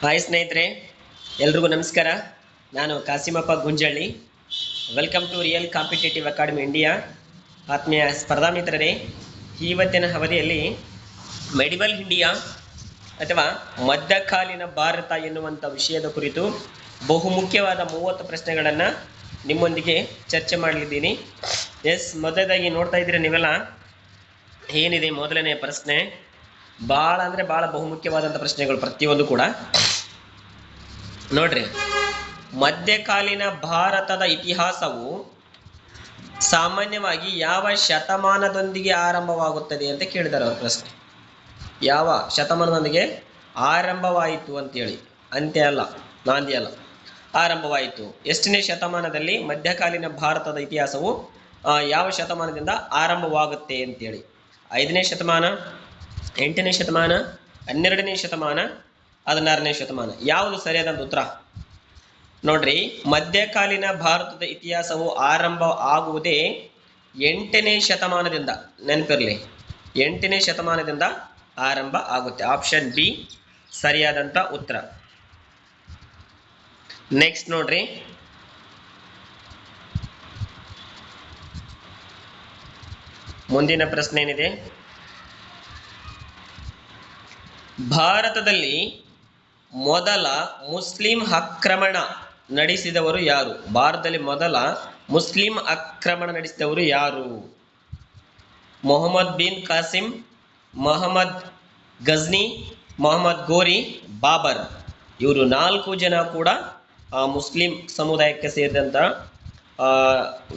Hi ಸ್ನೇಹಿತರೆ, ಎಲ್ರಿಗೂ ನಮಸ್ಕಾರ. ನಾನು Kasimappa Gunjalli. Welcome to real competitive academy India. ಆತ್ಮೀಯ ಸ್ಪರ್ಧಾ ಮಿತ್ರರೇ, ಇವತ್ತಿನ ಅವಧಿಯಲ್ಲಿ ಮೆಡಿವಲ್ ಇಂಡಿಯಾ ಅಥವಾ ಮಧ್ಯಕಾಲೀನ ಭಾರತ ಎನ್ನುವಂಥ ವಿಷಯದ ಕುರಿತು ಬಹುಮುಖ್ಯವಾದ 30 ಪ್ರಶ್ನೆಗಳನ್ನು ನಿಮ್ಮೊಂದಿಗೆ ಚರ್ಚೆ ಮಾಡಲಿದ್ದೀನಿ. ಮೊದಲದಾಗಿ ನೋಡ್ತಾ ಇದ್ದೀರಾ ನೀವೆಲ್ಲ, ಏನಿದೆ ಮೊದಲನೇ ಪ್ರಶ್ನೆ. ಭಾಳ ಅಂದರೆ ಭಾಳ ಬಹುಮುಖ್ಯವಾದಂಥ ಪ್ರಶ್ನೆಗಳು ಪ್ರತಿಯೊಂದು ಕೂಡ. ನೋಡ್ರಿ, ಮಧ್ಯಕಾಲೀನ ಭಾರತದ ಇತಿಹಾಸವು ಸಾಮಾನ್ಯವಾಗಿ ಯಾವ ಶತಮಾನದೊಂದಿಗೆ ಆರಂಭವಾಗುತ್ತದೆ ಅಂತ ಕೇಳಿದ್ದಾರೆ ಅವ್ರ ಪ್ರಶ್ನೆ. ಯಾವ ಶತಮಾನದೊಂದಿಗೆ ಆರಂಭವಾಯಿತು ಅಂತೇಳಿ, ಅಂತ್ಯ ಅಲ್ಲ, ನಾಂದಿ ಅಲ್ಲ, ಆರಂಭವಾಯಿತು. ಎಷ್ಟನೇ ಶತಮಾನದಲ್ಲಿ ಮಧ್ಯಕಾಲೀನ ಭಾರತದ ಇತಿಹಾಸವು ಯಾವ ಶತಮಾನದಿಂದ ಆರಂಭವಾಗುತ್ತೆ ಅಂತೇಳಿ? 5ನೇ ಶತಮಾನ, 8ನೇ ಶತಮಾನ, 12ನೇ ಶತಮಾನ, 16ನೇ ಶತಮಾನ? ಯಾವುದು ಸರಿಯಾದಂಥ ಉತ್ತರ? ನೋಡ್ರಿ, ಮಧ್ಯಕಾಲೀನ ಭಾರತದ ಇತಿಹಾಸವು ಆರಂಭ ಆಗುವುದೇ 8ನೇ ಶತಮಾನದಿಂದ. ನೆನಪಿರಲಿ, 8ನೇ ಶತಮಾನದಿಂದ ಆರಂಭ ಆಗುತ್ತೆ. ಆಪ್ಷನ್ ಬಿ ಸರಿಯಾದಂಥ ಉತ್ತರ. ನೆಕ್ಸ್ಟ್ ನೋಡ್ರಿ, ಮುಂದಿನ ಪ್ರಶ್ನೆ ಏನಿದೆ, ಭಾರತದಲ್ಲಿ ಮೊದಲ ಮುಸ್ಲಿಂ ಆಕ್ರಮಣ ನಡೆಸಿದವರು ಯಾರು? ಭಾರತದಲ್ಲಿ ಮೊದಲ ಮುಸ್ಲಿಂ ಆಕ್ರಮಣ ನಡೆಸಿದವರು ಯಾರು? ಮೊಹಮ್ಮದ್ ಬಿನ್ ಕಾಸಿಂ, ಮೊಹಮ್ಮದ್ ಗಜ್ನಿ, ಮೊಹಮ್ಮದ್ ಗೋರಿ, ಬಾಬರ್. ಇವರು 4 ಜನ ಕೂಡ ಮುಸ್ಲಿಂ ಸಮುದಾಯಕ್ಕೆ ಸೇರಿದಂಥ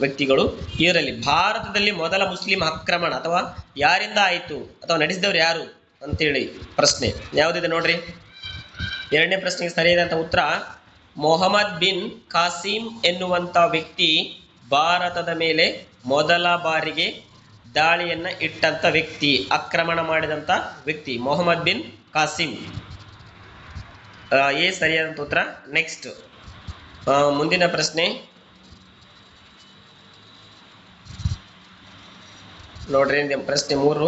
ವ್ಯಕ್ತಿಗಳು. ಇವರಲ್ಲಿ ಭಾರತದಲ್ಲಿ ಮೊದಲ ಮುಸ್ಲಿಂ ಆಕ್ರಮಣ ಅಥವಾ ಯಾರಿಂದ ಆಯಿತು ಅಥವಾ ನಡೆಸಿದವರು ಯಾರು ಅಂತೇಳಿ ಪ್ರಶ್ನೆ ಯಾವುದಿದೆ ನೋಡ್ರಿ. 2ನೇ ಪ್ರಶ್ನೆಗೆ ಸರಿಯಾದಂಥ ಉತ್ತರ ಮೊಹಮ್ಮದ್ ಬಿನ್ ಕಾಸಿಂ ಎನ್ನುವಂಥ ವ್ಯಕ್ತಿ ಭಾರತದ ಮೇಲೆ ಮೊದಲ ಬಾರಿಗೆ ದಾಳಿಯನ್ನ ಇಟ್ಟಂತ ವ್ಯಕ್ತಿ, ಆಕ್ರಮಣ ಮಾಡಿದಂಥ ವ್ಯಕ್ತಿ ಮೊಹಮ್ಮದ್ ಬಿನ್ ಕಾಸಿಂ. ಎ ಸರಿಯಾದಂಥ ಉತ್ತರ. ನೆಕ್ಸ್ಟ್ ಮುಂದಿನ ಪ್ರಶ್ನೆ ನೋಡ್ರಿ, ಪ್ರಶ್ನೆ 3.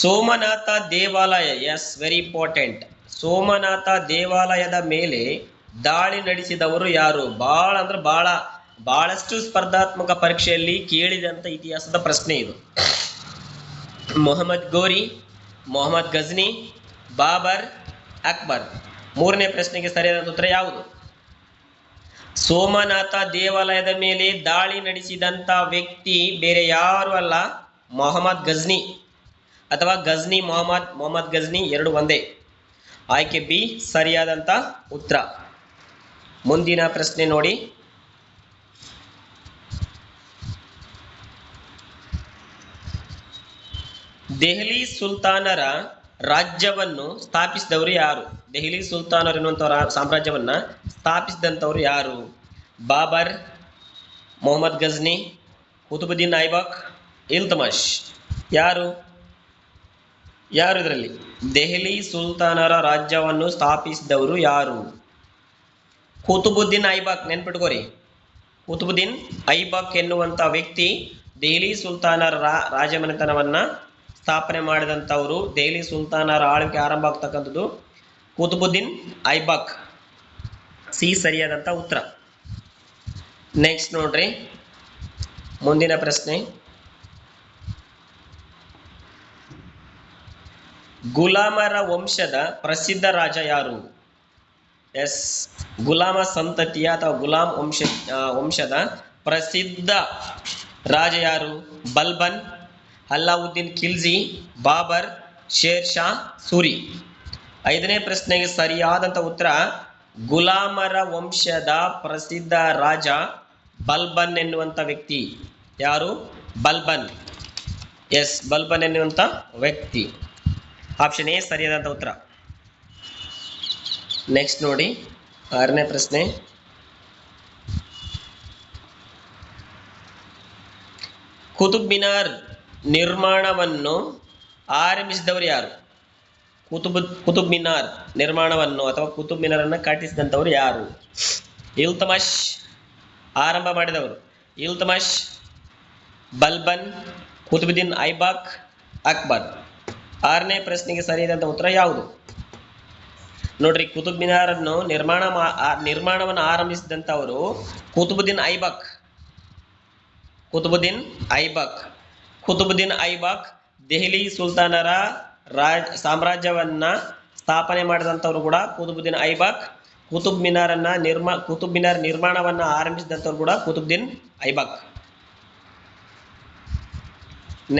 ಸೋಮನಾಥ ದೇವಾಲಯ, ಎಸ್ ವೆರಿ ಇಂಪಾರ್ಟೆಂಟ್. ಸೋಮನಾಥ ದೇವಾಲಯದ ಮೇಲೆ ದಾಳಿ ನಡೆಸಿದವರು ಯಾರು? ಭಾಳ ಅಂದ್ರೆ ಬಹಳಷ್ಟು ಸ್ಪರ್ಧಾತ್ಮಕ ಪರೀಕ್ಷೆಯಲ್ಲಿ ಕೇಳಿದಂಥ ಇತಿಹಾಸದ ಪ್ರಶ್ನೆ ಇದು. ಮೊಹಮ್ಮದ್ ಗೋರಿ, ಮೊಹಮ್ಮದ್ ಗಜ್ನಿ, ಬಾಬರ್, ಅಕ್ಬರ್. 3ನೇ ಪ್ರಶ್ನೆಗೆ ಸರಿಯಾದ ಉತ್ತರ ಯಾವುದು? ಸೋಮನಾಥ ದೇವಾಲಯದ ಮೇಲೆ ದಾಳಿ ನಡೆಸಿದಂಥ ವ್ಯಕ್ತಿ ಬೇರೆ ಯಾರು ಅಲ್ಲ, ಮೊಹಮ್ಮದ್ ಗಜ್ನಿ ಅಥವಾ ಗಜ್ನಿ ಮೊಹಮ್ಮದ್ ಗಜ್ನಿ, ಎರಡು ಒಂದೇ. ಆಯ್ಕೆ ಬಿ ಸರಿಯಾದಂಥ ಉತ್ತರ. ಮುಂದಿನ ಪ್ರಶ್ನೆ ನೋಡಿ, ದೆಹಲಿ ಸುಲ್ತಾನರ ರಾಜ್ಯವನ್ನು ಸ್ಥಾಪಿಸಿದವರು ಯಾರು? ದೆಹಲಿ ಸುಲ್ತಾನರು ಎನ್ನುವಂಥ ಸಾಮ್ರಾಜ್ಯವನ್ನ ಸ್ಥಾಪಿಸಿದಂಥವ್ರು ಯಾರು? ಬಾಬರ್, ಮೊಹಮ್ಮದ್ ಗಜ್ನಿ, ಕುತುಬುದ್ದೀನ್ ಐಬಕ್, ಇಲ್ತಮಶ್. ಯಾರು ಇದರಲ್ಲಿ? ದೆಹಲಿ ಸುಲ್ತಾನರ ರಾಜ್ಯವನ್ನು ಸ್ಥಾಪಿಸಿದವರು ಯಾರು? ಕುತುಬುದ್ದೀನ್ ಐಬಕ್. ನೆನ್ಪಿಟ್ಕೋರಿ, ಕುತುಬುದ್ದೀನ್ ಐಬಕ್ ಎನ್ನುವಂಥ ವ್ಯಕ್ತಿ ದೆಹಲಿ ಸುಲ್ತಾನರ ರಾಜಮನೆತನವನ್ನ ಸ್ಥಾಪನೆ ಮಾಡಿದಂಥವರು. ದೆಹಲಿ ಸುಲ್ತಾನರ ಆಳ್ವಿಕೆ ಆರಂಭ ಆಗ್ತಕ್ಕಂಥದ್ದು ಕುತುಬುದ್ದೀನ್ ಐಬಕ್. ಸಿ ಸರಿಯಾದಂಥ ಉತ್ತರ. ನೆಕ್ಸ್ಟ್ ನೋಡ್ರಿ, ಮುಂದಿನ ಪ್ರಶ್ನೆ, ಗುಲಾಮರ ವಂಶದ ಪ್ರಸಿದ್ಧ ರಾಜ ಯಾರು? ಎಸ್, ಗುಲಾಮ ಸಂತತಿಯ ಅಥವಾ ಗುಲಾಂ ವಂಶದ ಪ್ರಸಿದ್ಧ ರಾಜ ಯಾರು? ಬಲ್ಬನ್, ಅಲ್ಲಾವುದ್ದೀನ್ ಖಿಲ್ಜಿ, ಬಾಬರ್, ಶೇರ್ ಶಾ ಸೂರಿ. 5ನೇ ಪ್ರಶ್ನೆಗೆ ಸರಿಯಾದಂಥ ಉತ್ತರ ಗುಲಾಮರ ವಂಶದ ಪ್ರಸಿದ್ಧ ರಾಜ ಬಲ್ಬನ್ ಎನ್ನುವಂಥ ವ್ಯಕ್ತಿ. ಯಾರು? ಬಲ್ಬನ್. ಎಸ್, ಬಲ್ಬನ್ ಎನ್ನುವಂಥ ವ್ಯಕ್ತಿ. ಆಪ್ಷನ್ ಎ ಸರಿಯಾದಂಥ ಉತ್ತರ. ನೆಕ್ಸ್ಟ್ ನೋಡಿ, 6ನೇ ಪ್ರಶ್ನೆ, ಕುತುಬ್ ಮಿನಾರ್ ನಿರ್ಮಾಣವನ್ನು ಆರಂಭಿಸಿದವರು ಯಾರು? ಕುತುಬ್ ಮಿನಾರ್ ನಿರ್ಮಾಣವನ್ನು ಅಥವಾ ಕುತುಬ್ ಮಿನಾರನ್ನು ಕಟ್ಟಿಸಿದಂಥವ್ರು ಯಾರು? ಇಲ್ತಮಶ್ ಆರಂಭ ಮಾಡಿದವರು. ಇಲ್ತಮಶ್, ಬಲ್ಬನ್, ಕುತುಬುದ್ದೀನ್ ಐಬಕ್, ಅಕ್ಬರ್. 6ನೇ ಪ್ರಶ್ನೆಗೆ ಸರಿಯಾದಂತ ಉತ್ತರ ಯಾವುದು? ನೋಡ್ರಿ, ಕುತುಬ್ ಮಿನಾರನ್ನು ನಿರ್ಮಾಣವನ್ನು ಆರಂಭಿಸಿದಂತವರು ಕುತುಬುದ್ದೀನ್ ಐಬಕ್. ಕುತುಬುದ್ದೀನ್ ಐಬಕ್ ದೆಹಲಿ ಸುಲ್ತಾನರ ಸಾಮ್ರಾಜ್ಯವನ್ನ ಸ್ಥಾಪನೆ ಮಾಡಿದಂಥವ್ರು ಕೂಡ ಕುತುಬುದ್ದೀನ್ ಐಬಕ್. ಕುತುಬ್ ಮಿನಾರ್ ನಿರ್ಮಾಣವನ್ನ ಆರಂಭಿಸಿದಂಥವ್ರು ಕೂಡ ಕುತುಬುದ್ದೀನ್ ಐಬಕ್.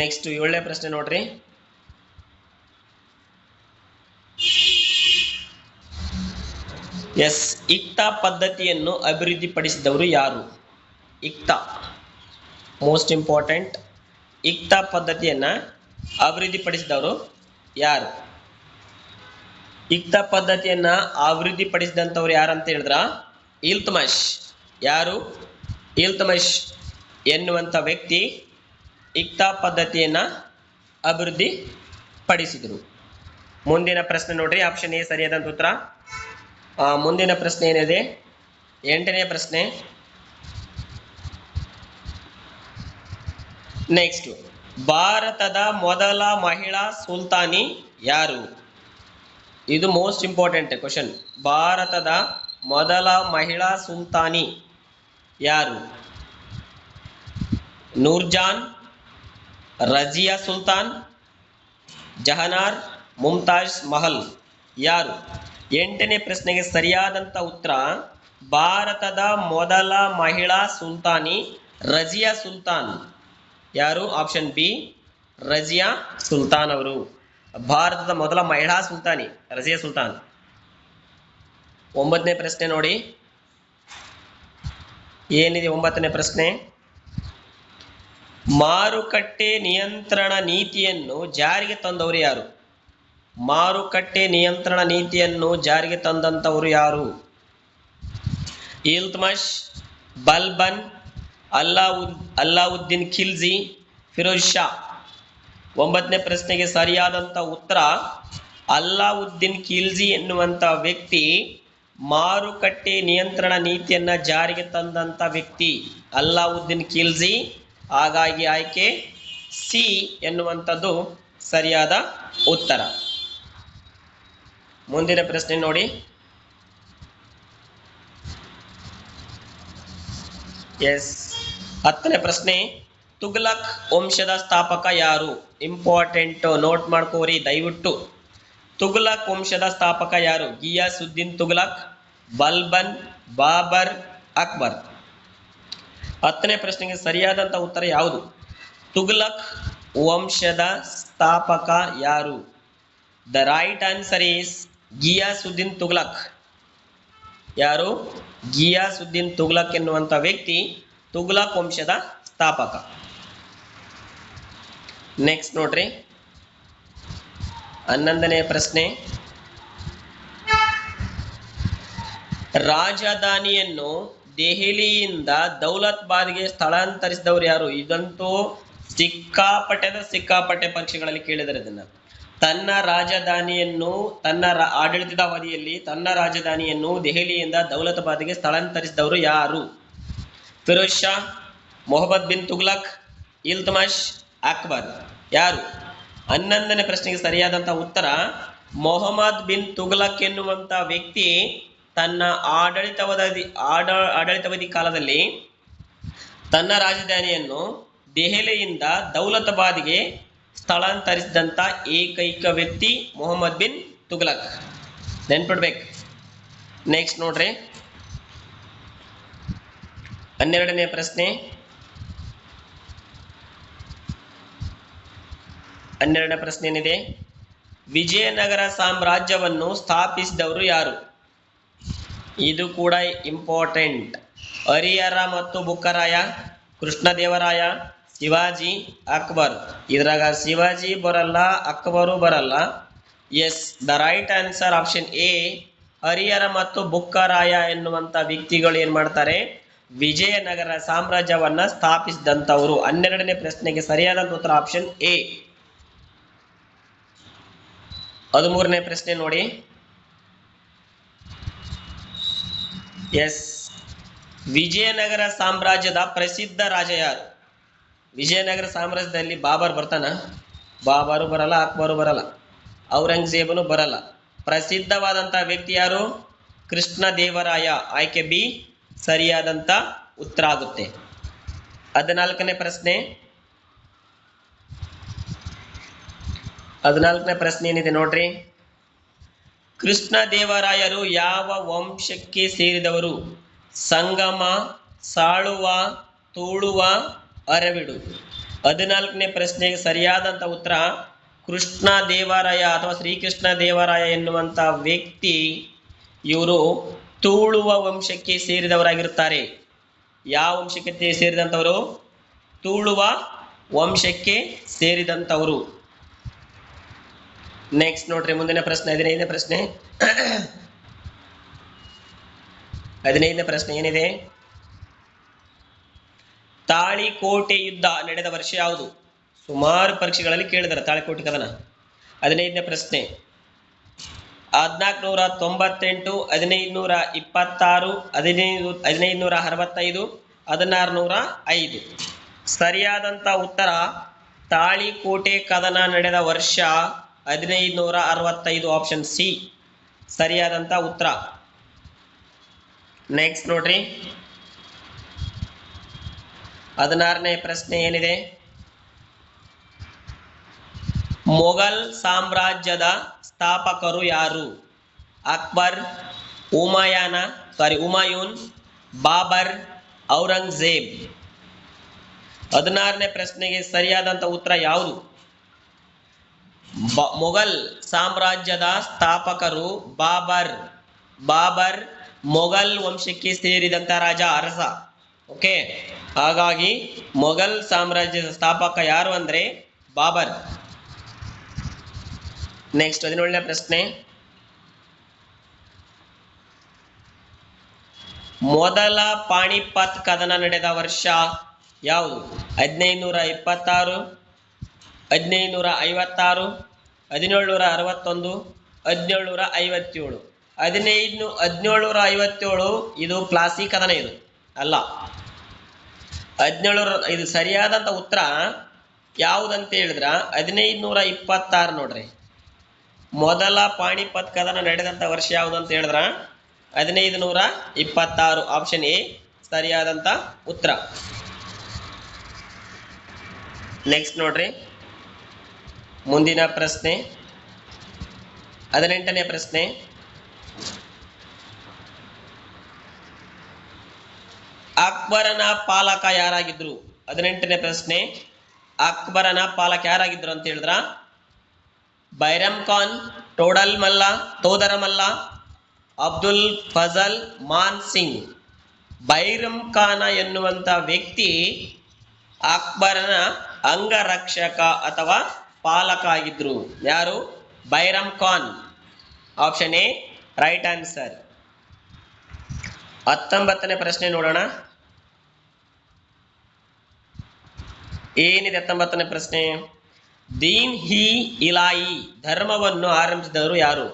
ನೆಕ್ಸ್ಟ್ 7ನೇ ಪ್ರಶ್ನೆ ನೋಡ್ರಿ. ಇಕ್ತಾ ಪದ್ಧತಿಯನ್ನು ಅಭಿವೃದ್ಧಿಪಡಿಸಿದವರು ಯಾರು? ಇಕ್ತಾ ಮೋಸ್ಟ್ ಇಂಪಾರ್ಟೆಂಟ್. ಇಕ್ತಾ ಪದ್ಧತಿಯನ್ನ ಅಭಿವೃದ್ಧಿಪಡಿಸಿದವರು ಯಾರು? ಇಕ್ತಾ ಪದ್ಧತಿಯನ್ನ ಅಭಿವೃದ್ಧಿಪಡಿಸಿದಂಥವ್ರು ಯಾರಂತ ಹೇಳಿದ್ರ ಇಲ್ತುಮಿಶ್. ಯಾರು? ಇಲ್ತುಮಿಶ್ ಎನ್ನುವಂಥ ವ್ಯಕ್ತಿ ಇಕ್ತಾ ಪದ್ಧತಿಯನ್ನ ಅಭಿವೃದ್ಧಿ ಪಡಿಸಿದರು. ಮುಂದಿನ ಪ್ರಶ್ನೆ ನೋಡ್ರಿ, ಆಪ್ಷನ್ ಎ ಸರಿಯಾದಂತ ಉತ್ತರ. ಮುಂದಿನ ಪ್ರಶ್ನೆ ಏನಿದೆ? 8ನೇ ಪ್ರಶ್ನೆ. ನೆಕ್ಸ್ಟ್, ಭಾರತದ ಮೊದಲ ಮಹಿಳಾ ಸುಲ್ತಾನಿ ಯಾರು? ಇದು ಮೋಸ್ಟ್ ಇಂಪಾರ್ಟೆಂಟ್ ಕ್ವಶನ್. ಭಾರತದ ಮೊದಲ ಮಹಿಳಾ ಸುಲ್ತಾನಿ ಯಾರು? ನೂರ್ಜಾನ್, ರಜಿಯಾ ಸುಲ್ತಾನ್, ಜಹನಾರ್, ಮುಮ್ತಾಜ್ ಮಹಲ್ ಯಾರು? 8ನೇ ಪ್ರಶ್ನೆಗೆ ಸರಿಯಾದಂತ ಉತ್ತರ ಭಾರತದ ಮೊದಲ ಮಹಿಳಾ ಸುಲ್ತಾನಿ ರಜಿಯಾ ಸುಲ್ತಾನ್. ಯಾರು? ಆಪ್ಷನ್ ಬಿ, ರಜಿಯಾ ಸುಲ್ತಾನ್ ಅವರು ಭಾರತದ ಮೊದಲ ಮಹಿಳಾ ಸುಲ್ತಾನಿ ರಜಿಯಾ ಸುಲ್ತಾನ್. 9ನೇ ಪ್ರಶ್ನೆ ನೋಡಿ, ಏನಿದೆ 9ನೇ ಪ್ರಶ್ನೆ? ಮಾರುಕಟ್ಟೆ ನಿಯಂತ್ರಣ ನೀತಿಯನ್ನು ಜಾರಿಗೆ ತಂದವರು ಯಾರು? ಮಾರುಕಟ್ಟೆ ನಿಯಂತ್ರಣ ನೀತಿಯನ್ನು ಜಾರಿಗೆ ತಂದಂತವರು ಯಾರು? ಇಲ್ತುಮಿಶ್, ಬಲ್ಬನ್, ಅಲ್ಲಾವುದ್ದೀನ್ ಖಿಲ್ಜಿ, ಫಿರೋಜ್ ಶಾ. 9ನೇ ಪ್ರಶ್ನೆಗೆ ಸರಿಯಾದಂತ ಉತ್ತರ ಅಲ್ಲಾವುದ್ದೀನ್ ಖಿಲ್ಜಿ ಎನ್ನುವಂತ ವ್ಯಕ್ತಿ ಮಾರುಕಟ್ಟೆ ನಿಯಂತ್ರಣ ನೀತಿಯನ್ನ ಜಾರಿಗೆ ತಂದಂತ ವ್ಯಕ್ತಿ ಅಲ್ಲಾವುದ್ದೀನ್ ಖಿಲ್ಜಿ. ಹಾಗಾಗಿ ಆಯ್ಕೆ ಸಿ ಎನ್ನುವಂಥದ್ದು ಸರಿಯಾದ ಉತ್ತರ. ಮುಂದಿನ ಪ್ರಶ್ನೆ ನೋಡಿ, ಎಸ್ 10ನೇ ಪ್ರಶ್ನೆ. ತುಘಲಕ್ ವಂಶದ ಸ್ಥಾಪಕ ಯಾರು? ಇಂಪಾರ್ಟೆಂಟ್, ನೋಟ್ ಮಾಡ್ಕೋರಿ ದಯವಿಟ್ಟು. ತುಘಲಕ್ ವಂಶದ ಸ್ಥಾಪಕ ಯಾರು? ಗಿಯಾಸುದ್ದೀನ್ ತುಘಲಕ್, ಬಲ್ಬನ್, ಬಾಬರ್, ಅಕ್ಬರ್. 10ನೇ ಪ್ರಶ್ನೆಗೆ ಸರಿಯಾದಂತ ಉತ್ತರ ಯಾವುದು? ತುಘಲಕ್ ವಂಶದ ಸ್ಥಾಪಕ ಯಾರು? The right answer is Ghiyasuddin Tughlaq. ಯಾರು? ಗಿಯಾಸುದ್ದೀನ್ ತುಘಲಕ್ ಎನ್ನುವಂತ ವ್ಯಕ್ತಿ ತುಘಲಕ್ ವಂಶದ ಸ್ಥಾಪಕ. ನೆಕ್ಸ್ಟ್ ನೋಡ್ರಿ, 11ನೇ ಪ್ರಶ್ನೆ. ರಾಜಧಾನಿಯನ್ನು ದೆಹಲಿಯಿಂದ ದೌಲತಾಬಾದ್ಗೆ ಸ್ಥಳಾಂತರಿಸಿದವರು ಯಾರು? ಇದಂತೂ ಸಿಕ್ಕಾಪಟ್ಟೆ ಪರೀಕ್ಷೆಗಳಲ್ಲಿ ಕೇಳಿದರೆ ಇದನ್ನ. ತನ್ನ ಆಡಳಿತದ ಅವಧಿಯಲ್ಲಿ ತನ್ನ ರಾಜಧಾನಿಯನ್ನು ದೆಹಲಿಯಿಂದ ದೌಲತಾಬಾದ್ಗೆ ಸ್ಥಳಾಂತರಿಸಿದವರು ಯಾರು? ಫಿರೋಜ್ ಶಾ, ಮೊಹಮ್ಮದ್ ಬಿನ್ ತುಘಲಕ್, ಇಲ್ತುಮಿಶ್, ಅಕ್ಬರ್. ಯಾರು? 11ನೇ ಪ್ರಶ್ನೆಗೆ ಸರಿಯಾದಂತ ಉತ್ತರ ಮೊಹಮ್ಮದ್ ಬಿನ್ ತುಘಲಕ್ ಎನ್ನುವಂತ ವ್ಯಕ್ತಿ ತನ್ನ ಆಡಳಿತಾವಧಿ ಕಾಲದಲ್ಲಿ ತನ್ನ ರಾಜಧಾನಿಯನ್ನು ದೆಹಲಿಯಿಂದ ದೌಲತಾಬಾದ್ಗೆ ಸ್ಥಳಾಂತರಿಸಿದಂತ ಏಕೈಕ ವ್ಯಕ್ತಿ ಮೊಹಮ್ಮದ್ ಬಿನ್ ತುಘಲಕ್. ನೆನ್ಪಿಡ್ಬೇಕು. ನೆಕ್ಸ್ಟ್ ನೋಡ್ರಿ, 12ನೇ ಪ್ರಶ್ನೆ. 12ನೇ ಪ್ರಶ್ನೆ ಏನಿದೆ? ವಿಜಯನಗರ ಸಾಮ್ರಾಜ್ಯವನ್ನು ಸ್ಥಾಪಿಸಿದವರು ಯಾರು? ಇದು ಕೂಡ ಇಂಪಾರ್ಟೆಂಟ್. ಹರಿಹರ ಮತ್ತು ಬುಕ್ಕರಾಯ, ಕೃಷ್ಣದೇವರಾಯ, ಶಿವಾಜಿ, ಅಕ್ಬರ್. ಇದ್ರಾಗ ಶಿವಾಜಿ ಬರಲ್ಲ, ಅಕ್ಬರು ಬರಲ್ಲ. Yes, the right answer option A, Harihara ಮತ್ತು ಬುಕ್ಕರಾಯ ಎನ್ನುವಂತ ವ್ಯಕ್ತಿಗಳು ಏನ್ ಮಾಡ್ತಾರೆ? ವಿಜಯನಗರ ಸಾಮ್ರಾಜ್ಯವನ್ನ ಸ್ಥಾಪಿಸಿದಂತವರು. 12ನೇ ಪ್ರಶ್ನೆಗೆ ಸರಿಯಾದ ಉತ್ತರ ಆಪ್ಷನ್ ಎ. 13ನೇ ಪ್ರಶ್ನೆ ನೋಡಿ. ಎಸ್, ವಿಜಯನಗರ ಸಾಮ್ರಾಜ್ಯದ ಪ್ರಸಿದ್ಧ ರಾಜ ಯಾರು? ವಿಜಯನಗರ ಸಾಮ್ರಾಜ್ಯದಲ್ಲಿ ಬಾಬರ್ ಬರ್ತಾನ? ಬಾಬರು ಬರಲ್ಲ, ಅಕ್ಬರು ಬರಲ್ಲ. ಔರಂಗಜೇಬನು ಬರಲ್ಲ. ಪ್ರಸಿದ್ಧವಾದಂಥ ವ್ಯಕ್ತಿ ಯಾರು? ಕೃಷ್ಣ ದೇವರಾಯ. ಆಯ್ಕೆ ಬಿ ಸರಿಯಾದಂಥ ಉತ್ತರ ಆಗುತ್ತೆ. 14ನೇ ಪ್ರಶ್ನೆ. 14ನೇ ಪ್ರಶ್ನೆ ಏನಿದೆ ನೋಡ್ರಿ. ಕೃಷ್ಣ ದೇವರಾಯರು ಯಾವ ವಂಶಕ್ಕೆ ಸೇರಿದವರು? ಸಂಗಮ, ಸಾಳುವ, ತುಳುವ, ಅರವಿಡು. 14ನೇ ಪ್ರಶ್ನೆಗೆ ಸರಿಯಾದಂಥ ಉತ್ತರ ಕೃಷ್ಣ ದೇವರಾಯ ಅಥವಾ ಶ್ರೀಕೃಷ್ಣ ದೇವರಾಯ ಎನ್ನುವಂಥ ವ್ಯಕ್ತಿ ಇವರು ತುಳುವ ವಂಶಕ್ಕೆ ಸೇರಿದವರಾಗಿರುತ್ತಾರೆ. ಯಾವ ವಂಶಕ್ಕೆ ಸೇರಿದಂಥವರು? ತುಳುವ ವಂಶಕ್ಕೆ ಸೇರಿದಂಥವರು. ನೆಕ್ಸ್ಟ್ ನೋಡ್ರಿ ಮುಂದಿನ ಪ್ರಶ್ನೆ 15ನೇ ಪ್ರಶ್ನೆ. 15ನೇ ಪ್ರಶ್ನೆ ಏನಿದೆ? ತಾಳಿಕೋಟೆ ಯುದ್ಧ ನಡೆದ ವರ್ಷ ಯಾವುದು? ಸುಮಾರು ಪರೀಕ್ಷೆಗಳಲ್ಲಿ ಕೇಳಿದ್ದಾರೆ ತಾಳಿಕೋಟೆ ಕದನ. 15ನೇ ಪ್ರಶ್ನೆ 1498, 1526, 1565, 1605. ಸರಿಯಾದಂಥ ಉತ್ತರ ತಾಳಿಕೋಟೆ ಕದನ ನಡೆದ ವರ್ಷ 1565. ಆಪ್ಷನ್ ಸಿ ಸರಿಯಾದಂಥ ಉತ್ತರ. ನೆಕ್ಸ್ಟ್ ನೋಡ್ರಿ 16ನೇ ಪ್ರಶ್ನೆ ಏನಿದೆ? ಮೊಘಲ್ ಸಾಮ್ರಾಜ್ಯದ ಸ್ಥಾಪಕರು ಯಾರು? ಅಕ್ಬರ್, ಹುಮಾಯೂನ್, ಬಾಬರ್, ಔರಂಗಜೇಬ್. 16ನೇ ಪ್ರಶ್ನೆಗೆ ಸರಿಯಾದಂಥ ಉತ್ತರ ಯಾವುದು? ಮೊಘಲ್ ಸಾಮ್ರಾಜ್ಯದ ಸ್ಥಾಪಕರು ಬಾಬರ್ ಮೊಘಲ್ ವಂಶಕ್ಕೆ ಸೇರಿದಂತ ರಾಜ, ಅರಸ. ಓಕೆ, ಹಾಗಾಗಿ ಮೊಘಲ್ ಸಾಮ್ರಾಜ್ಯದ ಸ್ಥಾಪಕ ಯಾರು ಅಂದ್ರೆ ಬಾಬರ್. ನೆಕ್ಸ್ಟ್ 17ನೇ ಪ್ರಶ್ನೆ. ಮೊದಲ ಪಾಣಿಪತ್ ಕದನ ನಡೆದ ವರ್ಷ ಯಾವುದು? 1526, 1556, 1761, 1757. 1757 ಇದು ಪ್ಲಾಸಿ ಕದನ, ಇದು ಅಲ್ಲ. 1700 ಇದು ಸರಿಯಾದಂಥ ಉತ್ತರ ಯಾವುದಂತ ಹೇಳಿದ್ರ 1526 ನೋಡ್ರಿ. ಮೊದಲ ಪಾಣಿಪತ್ ಕದನ ನಡೆದಂಥ ವರ್ಷ ಯಾವುದಂತ ಹೇಳಿದ್ರ 1526. ಆಪ್ಷನ್ ಎ ಸರಿಯಾದಂಥ ಉತ್ತರ. ನೆಕ್ಸ್ಟ್ ನೋಡ್ರಿ ಮುಂದಿನ ಪ್ರಶ್ನೆ 18ನೇ ಪ್ರಶ್ನೆ. ಅಕ್ಬರನ ಪಾಲಕ ಯಾರಾಗಿದ್ರು? 18ನೇ ಪ್ರಶ್ನೆ. ಅಕ್ಬರನ ಪಾಲಕ ಯಾರಾಗಿದ್ರು ಅಂತ ಹೇಳಿದ್ರ ಬೈರಮ್ ಖಾನ್, ತೋದರಮಲ್ಲ, ಅಬ್ದುಲ್ ಫಜಲ್ ಮಾನ್ ಸಿಂಗ್. ಬೈರಮ್ ಖಾನ ಎನ್ನುವಂತ ವ್ಯಕ್ತಿ ಅಕ್ಬರನ ಅಂಗರಕ್ಷಕ ಅಥವಾ ಪಾಲಕ ಆಗಿದ್ರು. ಯಾರು? Bairam Khan. Option A right answer. 19ನೇ ಪ್ರಶ್ನೆ ನೋಡೋಣ. ಏನಿದೆ 19ನೇ ಪ್ರಶ್ನೆ? ದೀನ್ ಹಿ ಇಲಾಯಿ ಧರ್ಮವನ್ನು ಆರಂಭಿಸಿದವರು ಯಾರು?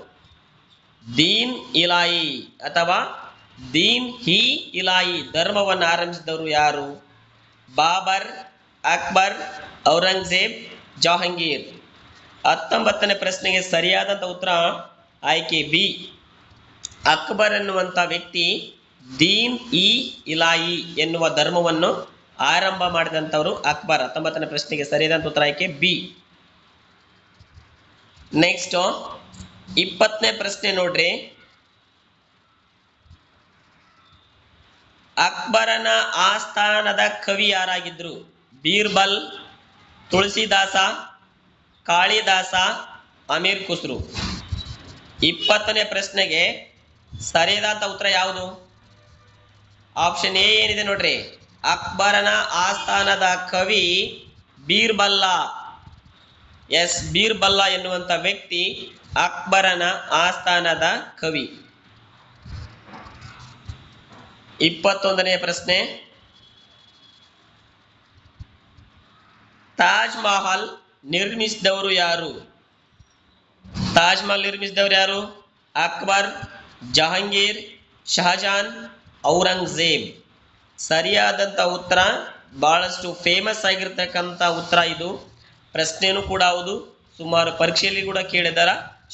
ದೀನ್ ಇಲಾಯಿ ಅಥವಾ ದೀನ್ ಹಿ ಇಲಾಯಿ ಧರ್ಮವನ್ನು ಆರಂಭಿಸಿದವರು ಯಾರು? ಬಾಬರ್, ಅಕ್ಬರ್, ಔರಂಗಜೇಬ್, ಜಹಾಂಗೀರ್. 19ನೇ ಪ್ರಶ್ನೆಗೆ ಸರಿಯಾದಂಥ ಉತ್ತರ ಆಯ್ಕೆ ಬಿ. ಅಕ್ಬರ್ ಎನ್ನುವಂಥ ವ್ಯಕ್ತಿ ದೀನ್ ಇ ಇಲಾಯಿ ಎನ್ನುವ ಧರ್ಮವನ್ನು ಆರಂಭ ಮಾಡಿದಂಥವರು ಅಕ್ಬರ್. 19ನೇ ಪ್ರಶ್ನೆಗೆ ಸರಿಯಾದಂಥ ಉತ್ತರ ಆಯ್ಕೆ ಬಿ. ನೆಕ್ಸ್ಟ್ 20ನೇ ಪ್ರಶ್ನೆ ನೋಡ್ರಿ. ಅಕ್ಬರನ ಆಸ್ಥಾನದ ಕವಿ ಯಾರಾಗಿದ್ರು? ಬೀರ್ಬಲ್, ತುಳಸಿದಾಸ, ಕಾಳಿದಾಸ, ಅಮೀರ್ ಖುಸ್ರು. 20ನೇ ಪ್ರಶ್ನೆಗೆ ಸರಿಯಾದಂಥ ಉತ್ತರ ಯಾವುದು? ಆಪ್ಷನ್ ಎ ಏನಿದೆ ನೋಡ್ರಿ. ಅಕ್ಬರನ ಆಸ್ಥಾನದ ಕವಿ ಬೀರ್ಬಲ್ಲ. ಎಸ್, ಬೀರ್ಬಲ್ಲ ಎನ್ನುವಂತ ವ್ಯಕ್ತಿ ಅಕ್ಬರನ ಆಸ್ಥಾನದ ಕವಿ. 21ನೇ ಪ್ರಶ್ನೆ. ತಾಜ್ ಮಹಲ್ ನಿರ್ಮಿಸಿದವರು ಯಾರು? ತಾಜ್ ಮಹಲ್ ನಿರ್ಮಿಸಿದವರು ಯಾರು? ಅಕ್ಬರ್, ಜಹಾಂಗೀರ್, ಶಹಜಾನ್, ಔರಂಗಜೇಬ್. ಸರಿಯಾದಂಥ ಉತ್ತರ ಬಹಳಷ್ಟು ಫೇಮಸ್ ಆಗಿರ್ತಕ್ಕಂಥ ಉತ್ತರ ಇದು. ಪ್ರಶ್ನೆನೂ ಕೂಡ ಹೌದು, ಸುಮಾರು ಪರೀಕ್ಷೆಯಲ್ಲಿ ಕೂಡ ಕೇಳಿದಾರ.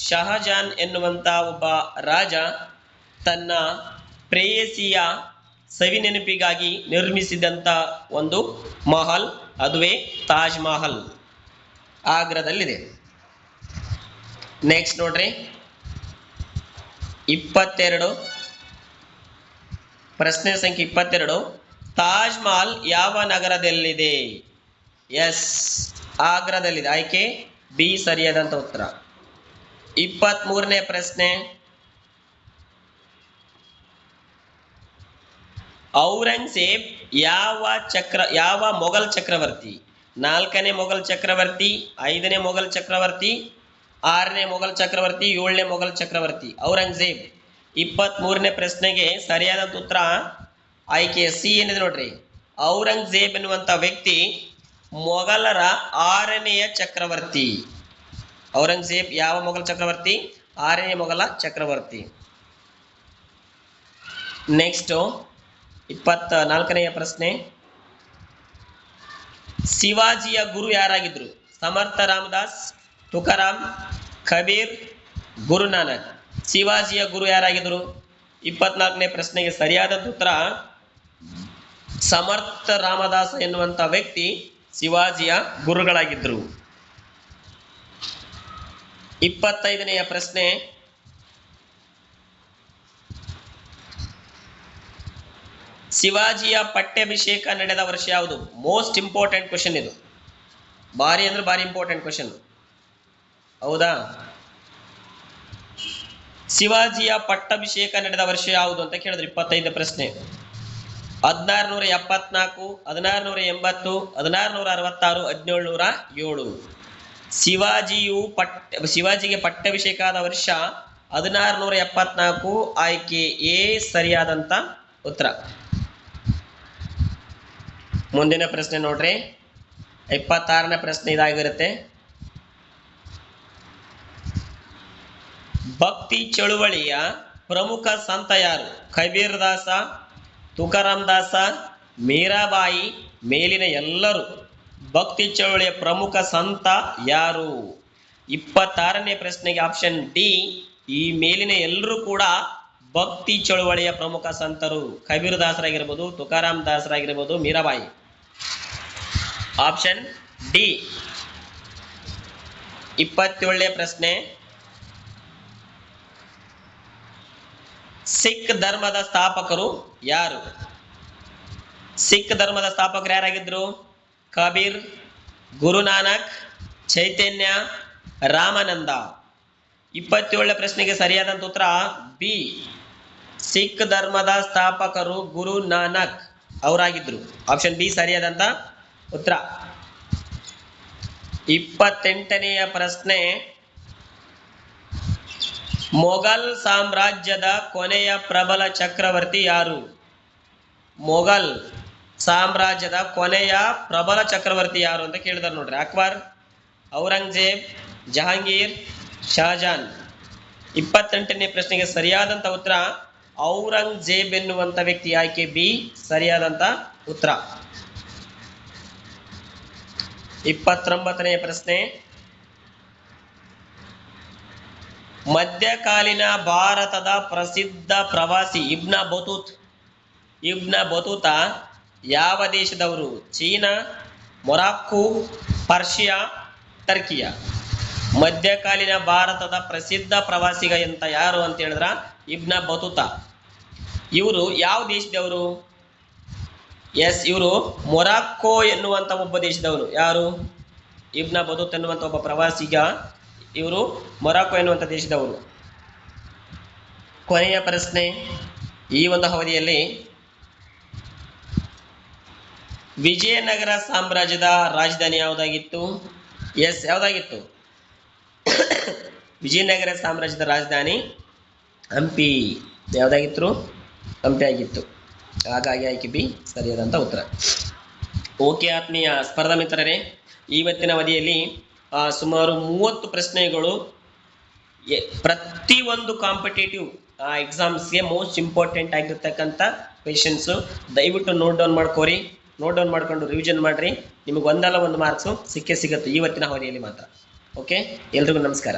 ಶಹಜಾನ್ ಎನ್ನುವಂತ ಒಬ್ಬ ರಾಜ ತನ್ನ ಪ್ರೇಯಸಿಯ ಸವಿ ನೆನಪಿಗಾಗಿ ನಿರ್ಮಿಸಿದಂತ ಒಂದು ಮಹಲ್, ಅದುವೇ ತಾಜ್ ಮಹಲ್, ಆಗ್ರಾದಲ್ಲಿದೆ. ನೆಕ್ಸ್ಟ್ ನೋಡ್ರಿ 22, ಪ್ರಶ್ನೆ ಸಂಖ್ಯೆ 22. ತಾಜ್ ಮಹಲ್ ಯಾವ ನಗರದಲ್ಲಿದೆ? ಎಸ್, ಆಗ್ರಾದಲ್ಲಿದೆ. ಆಯ್ಕೆ ಬಿ ಸರಿಯಾದಂತ ಉತ್ತರ. 23ನೇ ಪ್ರಶ್ನೆ. ಔರಂಗಜೇಬ್ ಯಾವ ಮೊಘಲ್ ಚಕ್ರವರ್ತಿ? 4ನೇ ಮೊಘಲ್ ಚಕ್ರವರ್ತಿ, 5ನೇ ಮೊಘಲ್ ಚಕ್ರವರ್ತಿ, 6ನೇ ಮೊಘಲ್ ಚಕ್ರವರ್ತಿ, 7ನೇ ಮೊಘಲ್ ಚಕ್ರವರ್ತಿ? ಔರಂಗಜೇಬ್. 23ನೇ ಪ್ರಶ್ನೆಗೆ ಸರಿಯಾದಂತ ಉತ್ತರ ಆಯ್ಕೆ ಸಿ ಏನಿದೆ ನೋಡ್ರಿ. ಔರಂಗಜೇಬ್ ಎನ್ನುವಂತ ವ್ಯಕ್ತಿ ಮೊಘಲರ 6ನೆಯ ಚಕ್ರವರ್ತಿ. ಔರಂಗಜೇಬ್ ಯಾವ ಮೊಘಲ್ ಚಕ್ರವರ್ತಿ? 6ನೇ ಮೊಘಲ ಚಕ್ರವರ್ತಿ. ನೆಕ್ಸ್ಟ್ 24ನೆಯ ಪ್ರಶ್ನೆ. ಶಿವಾಜಿಯ ಗುರು ಯಾರಾಗಿದ್ರು? ಸಮರ್ಥ ರಾಮದಾಸ್, ತುಕಾರಾಮ್, ಕಬೀರ್, ಗುರುನಾನಕ್? ಶಿವಾಜಿಯ ಗುರು ಯಾರಾಗಿದ್ರು? 24ನೇ ಪ್ರಶ್ನೆಗೆ ಸರಿಯಾದ ಉತ್ತರ ಸಮರ್ಥ ರಾಮದಾಸ ಎನ್ನುವಂತ ವ್ಯಕ್ತಿ ಶಿವಾಜಿಯ ಗುರುಗಳಾಗಿದ್ರು. 25ನೆಯ ಪ್ರಶ್ನೆ. ಶಿವಾಜಿಯ ಪಟ್ಟಾಭಿಷೇಕ ನಡೆದ ವರ್ಷ ಯಾವುದು? ಮೋಸ್ಟ್ ಇಂಪಾರ್ಟೆಂಟ್ ಕ್ವಶನ್ ಇದು. ಭಾರಿ ಅಂದ್ರೆ ಭಾರಿ ಇಂಪಾರ್ಟೆಂಟ್ ಕ್ವಶನ್, ಹೌದಾ? ಶಿವಾಜಿಯ ಪಟ್ಟಾಭಿಷೇಕ ನಡೆದ ವರ್ಷ ಯಾವುದು ಅಂತ ಕೇಳಿದ್ರು. 25ನೇ ಪ್ರಶ್ನೆ. 1674, 1680, 1666, 1707? ಶಿವಾಜಿಗೆ ಪಟ್ಟಾಭಿಷೇಕ ಆದ ವರ್ಷ 1674. ಆಯ್ಕೆ ಎ ಸರಿಯಾದಂತ ಉತ್ತರ. ಮುಂದಿನ ಪ್ರಶ್ನೆ ನೋಡ್ರಿ, 26ನೇ ಪ್ರಶ್ನೆ ಇದಾಗಿರುತ್ತೆ. ಭಕ್ತಿ ಚಳುವಳಿಯ ಪ್ರಮುಖ ಸಂತ ಯಾರು? ಕಬೀರ್ ದಾಸ, ತುಕಾರಾಮ್ ದಾಸ, ಮೀರಾಬಾಯಿ, ಮೇಲಿನ ಎಲ್ಲರೂ? ಭಕ್ತಿ ಚಳುವಳಿಯ ಪ್ರಮುಖ ಸಂತ ಯಾರು? 26ನೇ ಪ್ರಶ್ನೆಗೆ ಆಪ್ಷನ್ ಡಿ, ಈ ಮೇಲಿನ ಎಲ್ಲರೂ ಕೂಡ ಭಕ್ತಿ ಚಳುವಳಿಯ ಪ್ರಮುಖ ಸಂತರು. ಕಬೀರ್ ದಾಸರಾಗಿರ್ಬೋದು, ತುಕಾರಾಮ್ ದಾಸರಾಗಿರ್ಬೋದು, ಮೀರಾಬಾಯಿ. Option D. 27ನೇ ಪ್ರಶ್ನೆ. ಸಿಖ್ ಧರ್ಮದ ಸ್ಥಾಪಕರು ಯಾರು? ಸಿಖ್ ಧರ್ಮದ ಸ್ಥಾಪಕರು ಯಾರಾಗಿದ್ರು? ಕಬೀರ್, ಗುರುನಾನಕ್, ಚೈತನ್ಯ, ರಾಮಾನಂದ? 27ನೇ ಪ್ರಶ್ನೆಗೆ ಸರಿಯಾದಂತ ಉತ್ತರ ಬಿ, ಸಿಖ್ ಧರ್ಮದ ಸ್ಥಾಪಕರು ಗುರು ನಾನಕ್ ಅವರಾಗಿದ್ರು. ಆಪ್ಷನ್ ಬಿ ಸರಿಯಾದಂತ ಉತ್ತರ. 28ನೆಯ ಪ್ರಶ್ನೆ. ಮೊಘಲ್ ಸಾಮ್ರಾಜ್ಯದ ಕೊನೆಯ ಪ್ರಬಲ ಚಕ್ರವರ್ತಿ ಯಾರು? ಮೊಘಲ್ ಸಾಮ್ರಾಜ್ಯದ ಕೊನೆಯ ಪ್ರಬಲ ಚಕ್ರವರ್ತಿ ಯಾರು ಅಂತ ಕೇಳಿದಾರೆ ನೋಡ್ರಿ. ಅಕ್ಬರ್, ಔರಂಗಜೇಬ್, ಜಹಾಂಗೀರ್, ಶಹಜಾನ್? 28ನೇ ಪ್ರಶ್ನೆಗೆ ಸರಿಯಾದಂತ ಉತ್ತರ ಔರಂಗಜೇಬ್ ಎನ್ನುವಂತ ವ್ಯಕ್ತಿ. ಆಯ್ಕೆ ಬಿ ಸರಿಯಾದಂತ ಉತ್ತರ. 29ನೇ ಪ್ರಶ್ನೆ. ಮಧ್ಯಕಾಲೀನ ಭಾರತದ ಪ್ರಸಿದ್ಧ ಪ್ರವಾಸಿ ಇಬ್ನ ಬತೂತ ಯಾವ ದೇಶದವರು? ಚೀನಾ, ಮೊರಾಕ್ಕೋ, ಪರ್ಷಿಯಾ, ಟರ್ಕಿಯ? ಮಧ್ಯಕಾಲೀನ ಭಾರತದ ಪ್ರಸಿದ್ಧ ಪ್ರವಾಸಿಗ ಅಂತ ಯಾರು ಅಂತ ಹೇಳಿದ್ರ ಇಬ್ನ ಬತೂತ. ಇವರು ಯಾವ ದೇಶದವರು? ಎಸ್, ಇವರು ಮೊರಾಕ್ಕೋ ಎನ್ನುವಂತ ಒಬ್ಬ ದೇಶದವರು. ಯಾರು? ಇಬ್ನ ಬತೂತ ಎನ್ನುವಂತ ಒಬ್ಬ ಪ್ರವಾಸಿಗ, ಇವರು ಮೊರಾಕ್ಕೋ ಎನ್ನುವಂತ ದೇಶದವರು. ಕೊನೆಯ ಪ್ರಶ್ನೆ ಈ ಒಂದು ಅವಧಿಯಲ್ಲಿ. ವಿಜಯನಗರ ಸಾಮ್ರಾಜ್ಯದ ರಾಜಧಾನಿ ಯಾವುದಾಗಿತ್ತು? ಎಸ್, ಯಾವುದಾಗಿತ್ತು? ವಿಜಯನಗರ ಸಾಮ್ರಾಜ್ಯದ ರಾಜಧಾನಿ ಹಂಪಿ. ಯಾವುದಾಗಿತ್ತು? ಹಂಪಿ ಆಗಿತ್ತು. ಹಾಗಾಗಿ ಆಯ್ಕೆ ಬಿ ಸರಿಯಾದಂತ ಉತ್ತರ. ಓಕೆ ಆತ್ಮೀಯ ಸ್ಪರ್ಧಾ ಮಿತ್ರರೇ, ಇವತ್ತಿನ ಅವಧಿಯಲ್ಲಿ ಸುಮಾರು 30 ಪ್ರಶ್ನೆಗಳು ಪ್ರತಿಯೊಂದು ಕಾಂಪಿಟೇಟಿವ್ ಎಕ್ಸಾಮ್ಸ್ಗೆ ಮೋಸ್ಟ್ ಇಂಪಾರ್ಟೆಂಟ್ ಆಗಿರ್ತಕ್ಕಂಥ ಕ್ವೆಶನ್ಸು. ದಯವಿಟ್ಟು ನೋಟ್ ಡೌನ್ ಮಾಡ್ಕೋರಿ. ನೋಟ್ ಡೌನ್ ಮಾಡ್ಕೊಂಡು ರಿವಿಷನ್ ಮಾಡ್ರಿ. ನಿಮಗೆ ಒಂದಲ್ಲ ಒಂದು ಮಾರ್ಕ್ಸು ಸಿಕ್ಕೇ ಸಿಗುತ್ತೆ ಇವತ್ತಿನ ಅವಧಿಯಲ್ಲಿ ಮಾತ್ರ. ಓಕೆ, ಎಲ್ರಿಗೂ ನಮಸ್ಕಾರ.